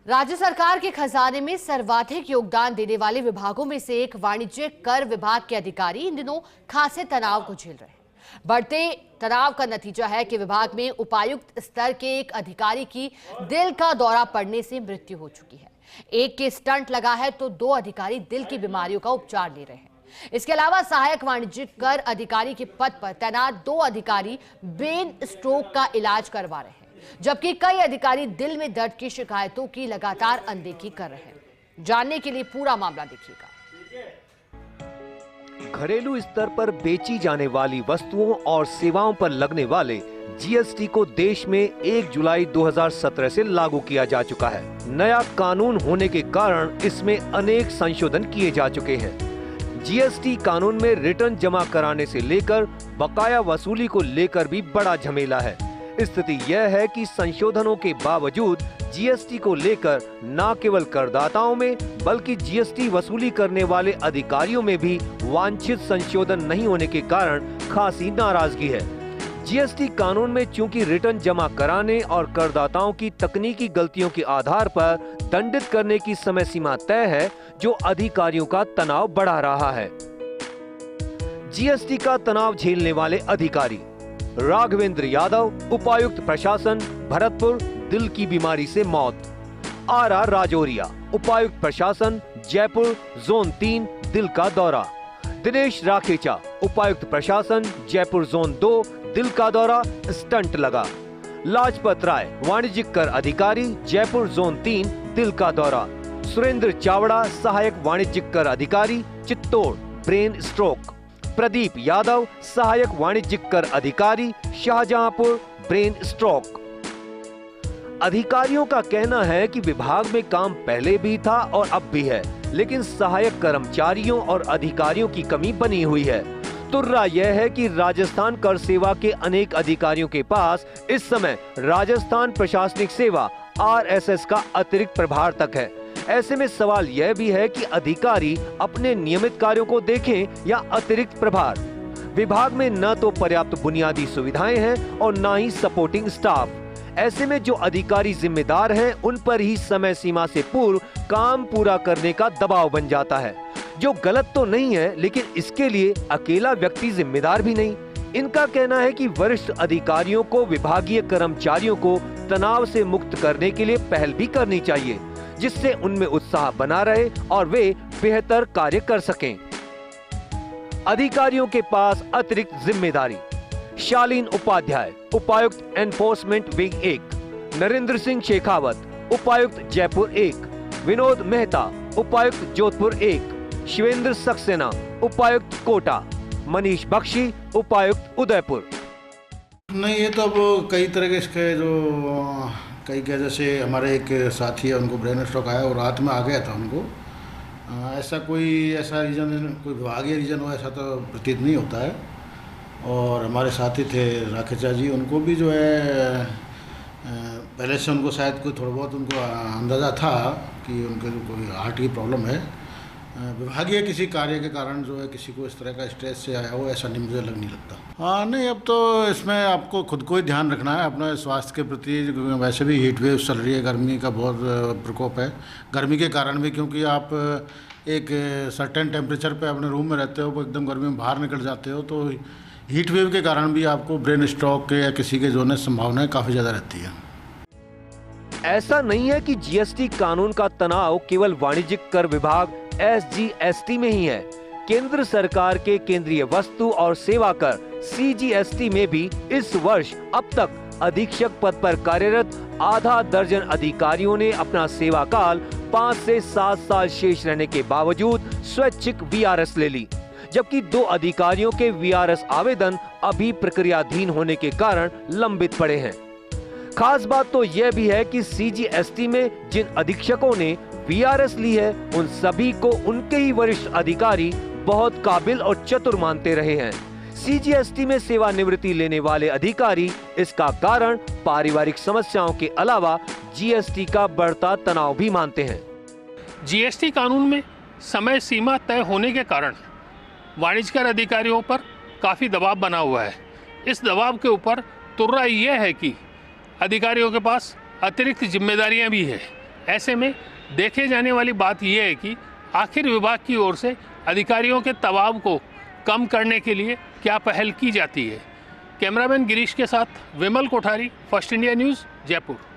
राज्य सरकार के खजाने में सर्वाधिक योगदान देने वाले विभागों में से एक वाणिज्यिक कर विभाग के अधिकारी इन दिनों खासे तनाव को झेल रहे हैं। बढ़ते तनाव का नतीजा है कि विभाग में उपायुक्त स्तर के एक अधिकारी की दिल का दौरा पड़ने से मृत्यु हो चुकी है। एक के स्टंट लगा है तो 2 अधिकारी दिल की बीमारियों का उपचार ले रहे हैं। इसके अलावा सहायक वाणिज्यिक कर अधिकारी के पद पर तैनात 2 अधिकारी ब्रेन स्ट्रोक का इलाज करवा रहे हैं, जबकि कई अधिकारी दिल में दर्द की शिकायतों की लगातार अनदेखी कर रहे हैं। जानने के लिए पूरा मामला देखिएगा। घरेलू स्तर पर बेची जाने वाली वस्तुओं और सेवाओं पर लगने वाले जीएसटी को देश में 1 जुलाई 2017 से लागू किया जा चुका है। नया कानून होने के कारण इसमें अनेक संशोधन किए जा चुके हैं। जीएसटी कानून में रिटर्न जमा कराने से लेकर बकाया वसूली को लेकर भी बड़ा झमेला है। स्थिति यह है कि संशोधनों के बावजूद जीएसटी को लेकर न केवल करदाताओं में बल्कि जीएसटी वसूली करने वाले अधिकारियों में भी वांछित संशोधन नहीं होने के कारण खासी नाराजगी है। जीएसटी कानून में चूंकि रिटर्न जमा कराने और करदाताओं की तकनीकी गलतियों के आधार पर दंडित करने की समय सीमा तय है, जो अधिकारियों का तनाव बढ़ा रहा है। जीएसटी का तनाव झेलने वाले अधिकारी: राघवेंद्र यादव, उपायुक्त प्रशासन भरतपुर, दिल की बीमारी से मौत। आर राजौरिया, उपायुक्त प्रशासन जयपुर, जोन 3, दिल का दौरा। दिनेश राखेचा, उपायुक्त प्रशासन जयपुर, जोन 2, दिल का दौरा, स्टंट लगा। लाजपत राय, वाणिज्यिक कर अधिकारी जयपुर, जोन 3, दिल का दौरा। सुरेंद्र चावड़ा, सहायक वाणिज्यिक कर अधिकारी चित्तौड़, ब्रेन स्ट्रोक। प्रदीप यादव, सहायक वाणिज्यिक कर अधिकारी शाहजहांपुर, ब्रेन स्ट्रोक। अधिकारियों का कहना है कि विभाग में काम पहले भी था और अब भी है, लेकिन सहायक कर्मचारियों और अधिकारियों की कमी बनी हुई है। तुर्रा यह है कि राजस्थान कर सेवा के अनेक अधिकारियों के पास इस समय राजस्थान प्रशासनिक सेवा RSS का अतिरिक्त प्रभार तक है। ऐसे में सवाल यह भी है कि अधिकारी अपने नियमित कार्यों को देखें या अतिरिक्त प्रभार। विभाग में न तो पर्याप्त बुनियादी सुविधाएं हैं और न ही सपोर्टिंग स्टाफ। ऐसे में जो अधिकारी जिम्मेदार हैं, उन पर ही समय सीमा से पूर्व काम पूरा करने का दबाव बन जाता है, जो गलत तो नहीं है, लेकिन इसके लिए अकेला व्यक्ति जिम्मेदार भी नहीं। इनका कहना है कि वरिष्ठ अधिकारियों को विभागीय कर्मचारियों को तनाव से मुक्त करने के लिए पहल भी करनी चाहिए, जिससे उनमें उत्साह बना रहे और वे बेहतर कार्य कर सकें। अधिकारियों के पास अतिरिक्त जिम्मेदारी: शालीन उपाध्याय, उपायुक्त एनफोर्समेंट विंग 1। नरेंद्र सिंह शेखावत, उपायुक्त जयपुर 1। विनोद मेहता, उपायुक्त जोधपुर 1। शिवेंद्र सक्सेना, उपायुक्त कोटा। मनीष बख्शी, उपायुक्त उदयपुर। नहीं, ये तो अब कई तरह के इसके जो कई के जैसे हमारे एक साथी है, उनको ब्रेन स्ट्रोक आया और रात में आ गया था उनको। ऐसा रीज़न, कोई विभागीय रीज़न हो ऐसा तो प्रतीत नहीं होता है। और हमारे साथी थे राखेचा जी, उनको भी जो है पहले से उनको शायद कोई थोड़ा बहुत उनको अंदाज़ा था कि उनके कोई हार्ट की प्रॉब्लम है। विभागीय किसी कार्य के कारण जो है किसी को इस तरह का स्ट्रेस से आया हो, ऐसा नहीं मुझे लग नहीं लगता। हाँ नहीं, अब तो इसमें आपको खुद को ही ध्यान रखना है अपने स्वास्थ्य के प्रति। वैसे भी हीट वेव चल रही है, गर्मी का बहुत प्रकोप है। गर्मी के कारण भी, क्योंकि आप एक सर्टेन टेम्परेचर पे अपने रूम में रहते हो, एकदम गर्मी में बाहर निकल जाते हो, तो हीट वेव के कारण भी आपको ब्रेन स्ट्रोक के या किसी के जो है संभावनाएं काफ़ी ज़्यादा रहती है। ऐसा नहीं है कि जीएसटी कानून का तनाव केवल वाणिज्यिक कर विभाग SGST में ही है। केंद्र सरकार के केंद्रीय वस्तु और सेवा कर CGST में भी इस वर्ष अब तक अधीक्षक पद पर कार्यरत आधा दर्जन अधिकारियों ने अपना सेवा काल 5 से 7 साल शेष रहने के बावजूद स्वैच्छिक VRS ले ली, जबकि 2 अधिकारियों के VRS आवेदन अभी प्रक्रियाधीन होने के कारण लंबित पड़े हैं। खास बात तो यह भी है कि CGST में जिन अधीक्षकों ने VRS ली है, उन सभी को उनके ही वरिष्ठ अधिकारी बहुत काबिल और चतुर मानते रहे हैं। CGST में सेवानिवृत्ति लेने वाले अधिकारी इसका कारण पारिवारिक समस्याओं के अलावा GST का बढ़ता तनाव भी मानते हैं। GST कानून में समय सीमा तय होने के कारण वाणिज्यकर अधिकारियों पर काफ़ी दबाव बना हुआ है। इस दबाव के ऊपर तुर्रा यह है कि अधिकारियों के पास अतिरिक्त जिम्मेदारियां भी है, ऐसे में देखे जाने वाली बात यह है कि आखिर विभाग की ओर से अधिकारियों के दबाव को कम करने के लिए क्या पहल की जाती है। कैमरामैन गिरीश के साथ Vimal Kothari, first India news, Jaipur.